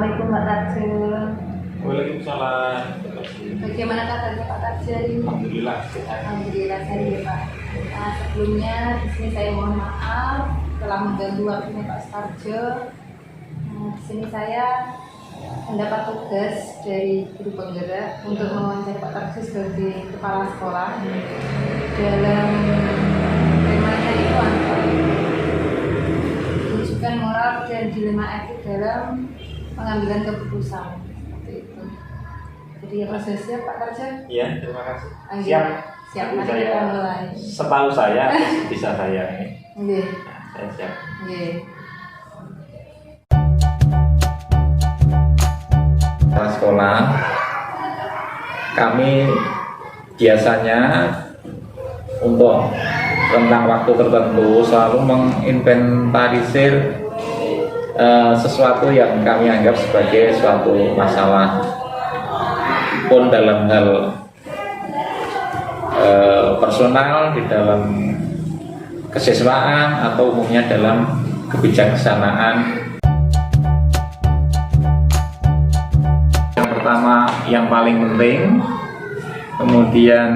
Assalamualaikum Pak Tarjo. Waalaikumsalam. Bagaimana kabarnya Pak Tarjo hari ini? Alhamdulillah sehat. Alhamdulillah saya ya Pak. Sebelumnya di sini saya mohon maaf telah mengganggu waktunya Pak Tarjo. Di sini saya mendapat tugas dari guru penggerak untuk mewawancara Pak Tarjo sebagai kepala sekolah dalam temanya itu rujukan moral dan dilema etik dalam pengambilan keputusan seperti itu. Jadi prosesnya Pak Tarjo? Iya, terima kasih. Siap. Siap. Mari kita mulai. Setahu saya bisa saya ini. Iya. Saya siap. Iya. Sekolah kami biasanya untuk rentang waktu tertentu selalu menginventarisir sesuatu yang kami anggap sebagai suatu masalah, pun dalam hal personal, di dalam kesiswaan, atau umumnya dalam kebijaksanaan. Yang pertama, yang paling penting, kemudian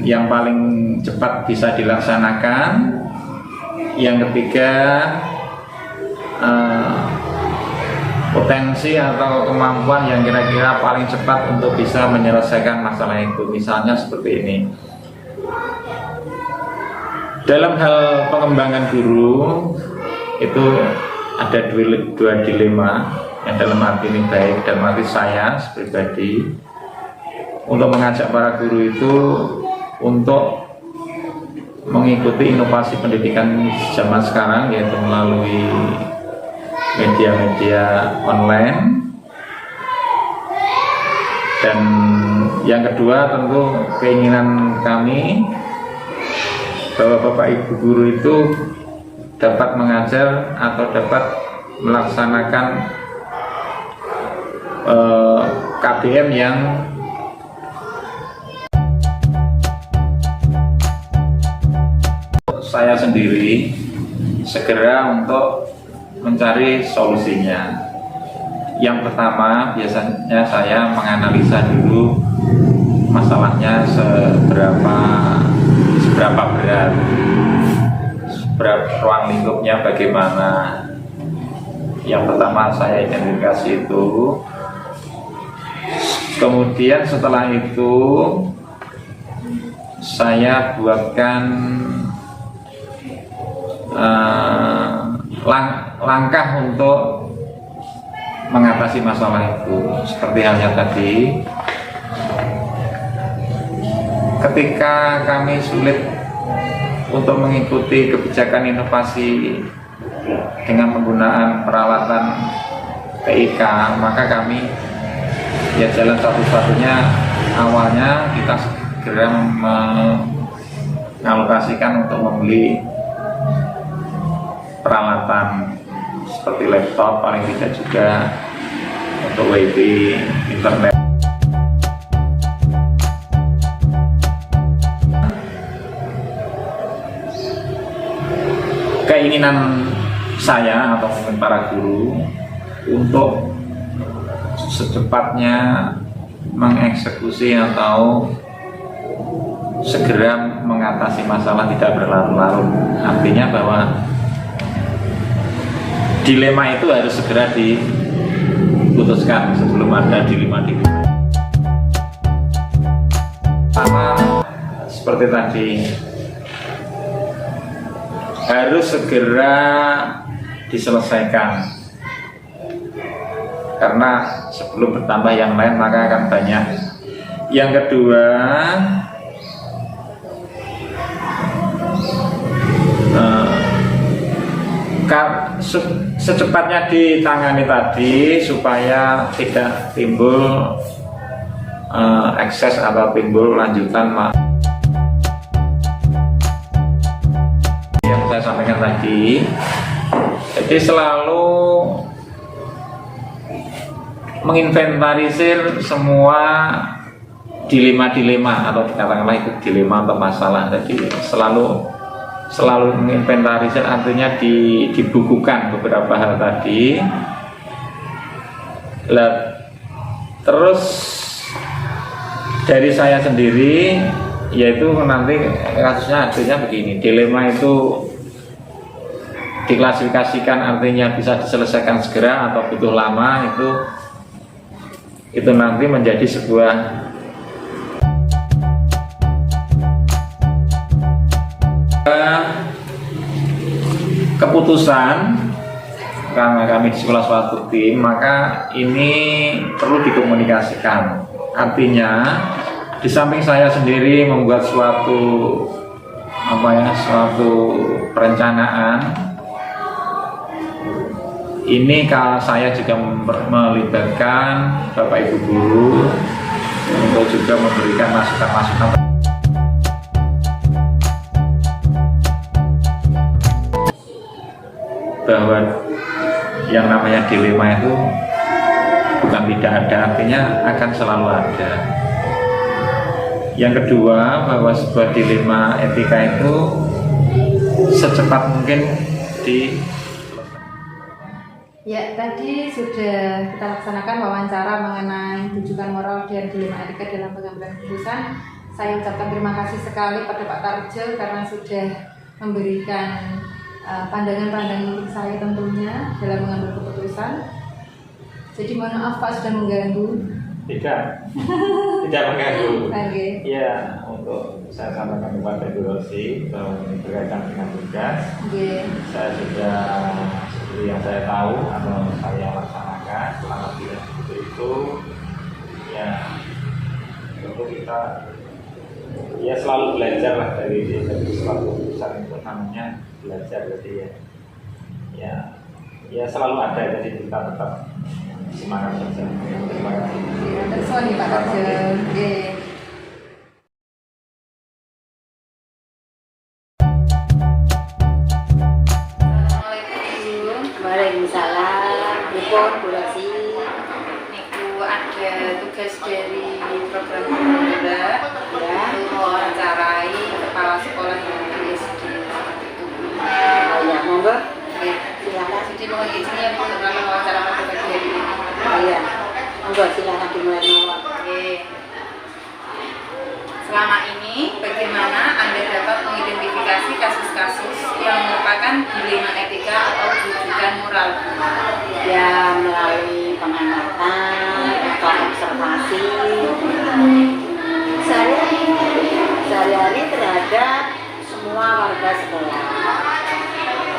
yang paling cepat bisa dilaksanakan, yang ketiga potensi atau kemampuan yang kira-kira paling cepat untuk bisa menyelesaikan masalah itu. Misalnya seperti ini, dalam hal pengembangan guru itu ada dua dilema, yang dalam arti ini baik dan arti saya pribadi, untuk mengajak para guru itu untuk mengikuti inovasi pendidikan zaman sekarang, yaitu melalui media-media online. Dan yang kedua, tentu keinginan kami bahwa Bapak Ibu guru itu dapat mengajar atau dapat melaksanakan KBM yang saya sendiri segera untuk mencari solusinya. Yang pertama, biasanya saya menganalisa dulu masalahnya seberapa berat, ruang lingkupnya bagaimana. Yang pertama saya identifikasi itu. Kemudian setelah itu saya buatkan langkah untuk mengatasi masalah itu. Seperti halnya tadi, ketika kami sulit untuk mengikuti kebijakan inovasi dengan penggunaan peralatan TIK, maka kami jalan satu-satunya awalnya kita segera mengalokasikan untuk membeli peralatan seperti laptop, paling tidak juga untuk wifi, internet. Keinginan saya atau mungkin para guru untuk secepatnya mengeksekusi atau segera mengatasi masalah, tidak berlarut-larut. Artinya bahwa dilema itu harus segera diputuskan sebelum ada dilema. Pertama, seperti tadi, harus segera diselesaikan, karena sebelum bertambah yang lain maka akan banyak. Yang kedua, secepatnya ditangani tadi supaya tidak timbul ekses atau timbul lanjutan yang saya sampaikan tadi. Jadi selalu menginventarisir semua dilema-dilema, atau katakanlah itu dilema atau masalah. Jadi selalu menginventarisir, artinya dibukukan beberapa hal tadi. Lah, terus dari saya sendiri, yaitu nanti kasusnya artinya begini, dilema itu diklasifikasikan artinya bisa diselesaikan segera atau butuh lama, itu nanti menjadi sebuah keputusan. Karena kami di sekolah suatu tim, maka ini perlu dikomunikasikan. Artinya di samping saya sendiri membuat suatu perencanaan, ini kalau saya juga melibatkan Bapak Ibu guru untuk juga memberikan masukan-masukan bahwa yang namanya dilema itu bukan tidak ada, artinya akan selalu ada. Yang kedua, bahwa sebuah dilema etika itu secepat mungkin di Ya, tadi sudah kita laksanakan wawancara mengenai rujukan moral dan dilema etika dalam pengambilan keputusan. Saya ucapkan terima kasih sekali pada Pak Tarjo karena sudah memberikan pandangan-pandangan untuk saya tentunya dalam mengambil keputusan. Jadi mohon maaf Pak sudah mengganggu. Tidak mengganggu. Okay. Ya, untuk saya sampaikan kepada Ibu Rosi bahwa ini berkaitan dengan tugas. Saya sudah seperti yang saya tahu atau saya laksanakan selama tidak seperti itu. Ya, tentu kita ya selalu belajar lah dari suatu keputusan itu, namanya belajar. Jadi ya selalu ada, jadi kita tetap semangat saja. Terima kasih. Terus nih Pak Tarjo. Assalamualaikum. Waalaikumsalam. Bu Rosi. Niku ada tugas dari program Bunda ya mewawancarai kepala sekolah yang di SD seperti itu. Oh ya, monggo. Oke, Silakan. jadi mohon izinnya Bu untuk melakukan wawancara pada pagi hari ini. Oh ya, monggo silakan dimulai mawon. Oke. Selama ini, bagaimana Anda dapat mengidentifikasi kasus-kasus yang merupakan dilema etika atau rujukan moral? Ya, melalui pengamatan atau observasi sehari-hari terhadap semua warga sekolah,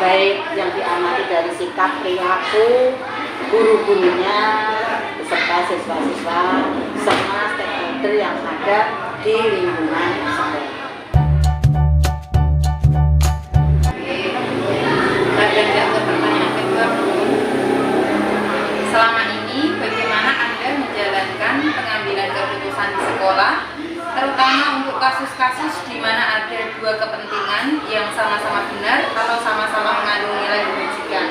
baik yang diamati dari sikap perilaku guru-gurunya beserta siswa-siswa serta stakeholder yang ada di lingkungan sekolah. Lanjut ke pertanyaan kedua, Bu. Selama ini, bagaimana Anda menjalankan pengambilan keputusan di sekolah, terutama untuk kasus-kasus di mana ada dua kepentingan yang sama-sama benar atau sama-sama mengandung nilai kebajikan?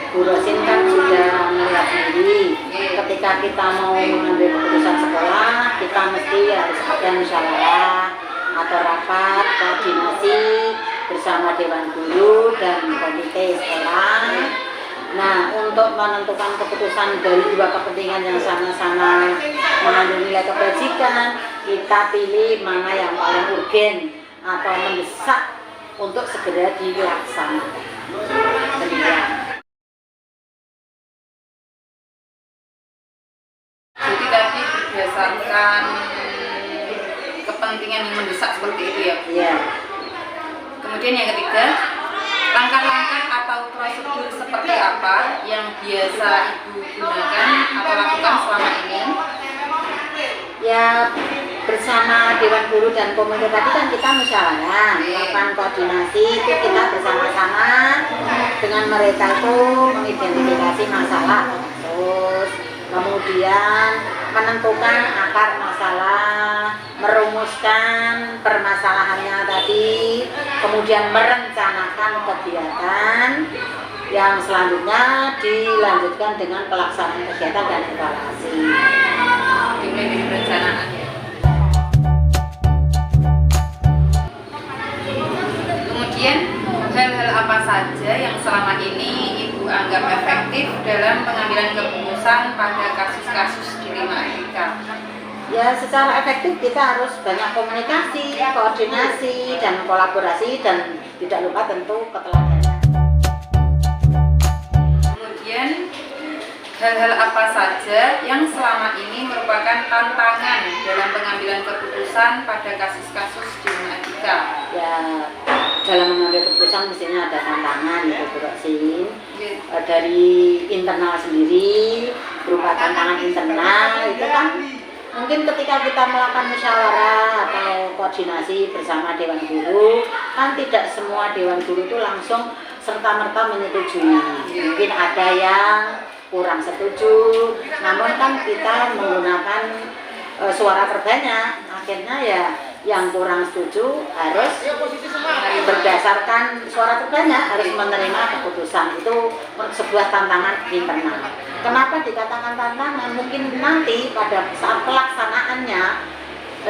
Bu Rosin kan sudah melihat sendiri, ketika kita mau mengambil keputusan sekolah, kita mesti harus ada musyawarah atau rapat koordinasi bersama Dewan Guru dan komite sekolah. Nah, untuk menentukan keputusan dari dua kepentingan yang sama-sama mengandung nilai kebajikan, kita pilih mana yang paling urgen atau mendesak untuk segera dilaksanakan. Jadi tadi berdasarkan kepentingan yang mendesak seperti itu ya, Bu? Iya. Kemudian yang ketiga, langkah-langkah atau prosedur seperti apa yang biasa Ibu gunakan atau lakukan selama ini? Ya, bersama Dewan Guru dan komite tadi kan kita musyawarah, melakukan koordinasi itu kita bersama-sama dengan mereka itu mengidentifikasi masalah terus kemudian menentukan akar masalah, merumuskan permasalahannya tadi, kemudian merencanakan kegiatan yang selanjutnya dilanjutkan dengan pelaksanaan kegiatan dan evaluasi. Dimulai dari perencanaan ya. Kemudian hal-hal apa saja yang selama ini Ibu anggap efektif dalam pengambilan keputusan keputusan pada kasus-kasus dilema etika? Ya, secara efektif kita harus banyak komunikasi, koordinasi, dan kolaborasi, dan tidak lupa tentu keteladanan. Kemudian, hal-hal apa saja yang selama ini merupakan tantangan dalam pengambilan keputusan pada kasus-kasus dilema etika? Ya, dalam mengambil keputusan mestinya ada tantangan itu Bu Rosin. Dari internal sendiri, berupa tantangan internal itu kan mungkin ketika kita melakukan musyawarah atau koordinasi bersama Dewan Guru, kan tidak semua Dewan Guru itu langsung serta-merta menyetujui. Mungkin ada yang kurang setuju, namun kan kita menggunakan suara terbanyak, akhirnya ya yang kurang setuju harus berdasarkan suara terbanyak harus menerima keputusan. Itu sebuah tantangan internal. Kenapa dikatakan tantangan? Mungkin nanti pada saat pelaksanaannya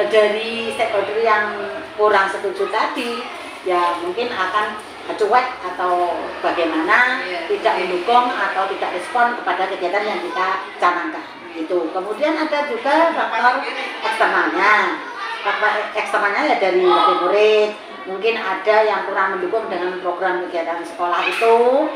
dari stakeholder yang kurang setuju tadi ya mungkin akan cuek atau bagaimana, tidak mendukung atau tidak respon kepada kegiatan yang kita canangkan. Itu. Kemudian ada juga faktor eksternalnya. Faktor eksternalnya ya dari murid. Mungkin ada yang kurang mendukung dengan program kegiatan sekolah itu.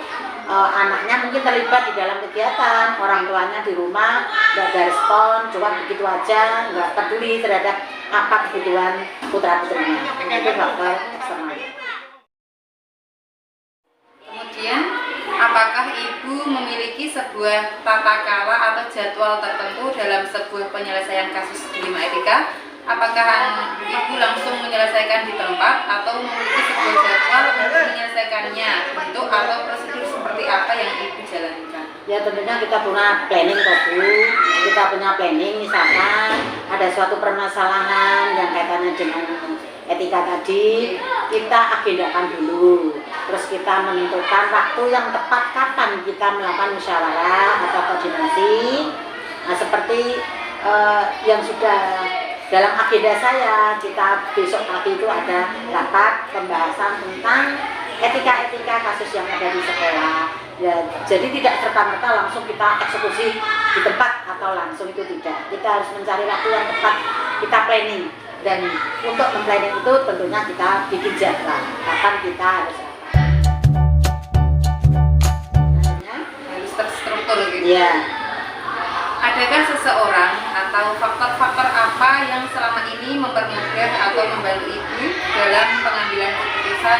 Anaknya mungkin terlibat di dalam kegiatan, orang tuanya di rumah nggak ada respon, cuma begitu aja, nggak peduli terhadap apa kebutuhan putra-putrinya. Itu faktor eksternal. Kemudian, apakah Ibu memiliki sebuah tata kala atau jadwal tertentu dalam sebuah penyelesaian kasus dilema etika? Apakah Ibu langsung menyelesaikan di tempat atau memiliki sebuah jadwal untuk menyelesaikannya? Bentuk atau prosedur seperti apa yang Ibu jalankan? Ya tentunya kita punya planning kok Bu. Kita punya planning, misalkan ada suatu permasalahan yang kaitannya dengan etika tadi, kita agendakan dulu. Terus kita menentukan waktu yang tepat kapan kita melakukan musyawarah atau koordinasi. Nah, seperti yang sudah dalam agenda saya, kita besok pagi itu ada rapat pembahasan tentang etika-etika kasus yang ada di sekolah. Ya, jadi tidak serta-merta langsung kita eksekusi di tempat atau langsung itu tidak. Kita harus mencari waktu yang tepat, kita planning. Dan untuk memplanning itu tentunya kita bikin jadwal kapan kita harus harus terstruktur gitu. ya. Adakah seseorang atau faktor-faktor apa yang selama ini mempermudah atau membantu Ibu dalam pengambilan keputusan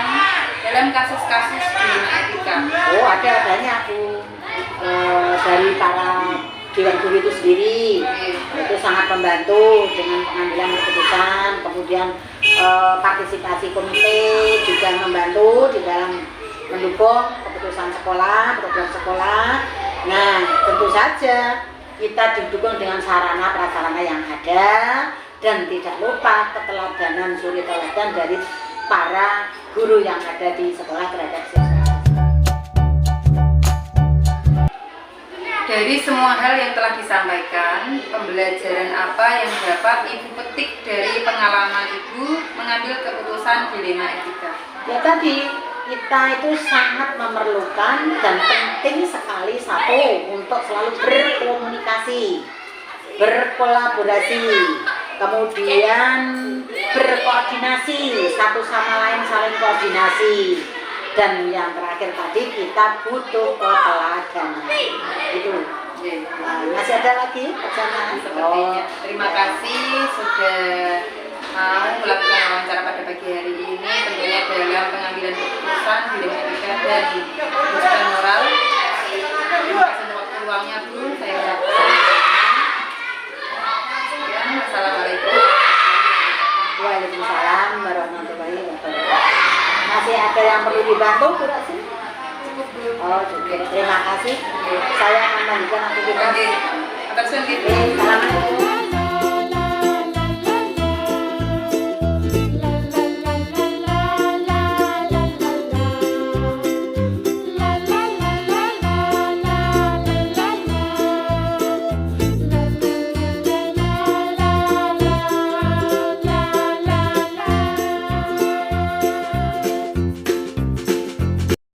dalam kasus-kasus dilema etika? Oh, ada banyak Bu. Dari para Dewan Guru itu sendiri itu sangat membantu dengan pengambilan keputusan. Kemudian partisipasi komite juga membantu di dalam mendukung keputusan sekolah, program sekolah. Nah, tentu saja kita didukung dengan sarana prasarana yang ada dan tidak lupa keteladanan suri teladan dari para guru yang ada di sekolah terhadap siswa. Dari semua hal yang telah disampaikan, pembelajaran apa yang dapat Ibu petik dari pengalaman Ibu mengambil keputusan dilema etika? Ya tadi, kita itu sangat memerlukan dan penting sekali satu untuk selalu berkomunikasi, berkolaborasi, kemudian berkoordinasi, satu sama lain saling koordinasi. Dan yang terakhir tadi kita butuh keteladanan. Itu. Masih ada lagi pertanyaan? Sepertinya. Terima kasih sudah mau melakukan wawancara pada pagi hari ini, tentunya dalam pengambilan keputusan dilema etika dan keputusan moral. Terima kasih untuk waktu luangnya Bu. Saya ucapkan sekian. Wassalamualaikum. Waalaikumsalam warahmatullahi wabarakatuh. Masih ada yang perlu dibantu Bu Rosin? Cukup Bu. Oh cukup. Terima kasih. Saya akan melanjutkan aktivitas. Oke. Atas Assalamualaikum.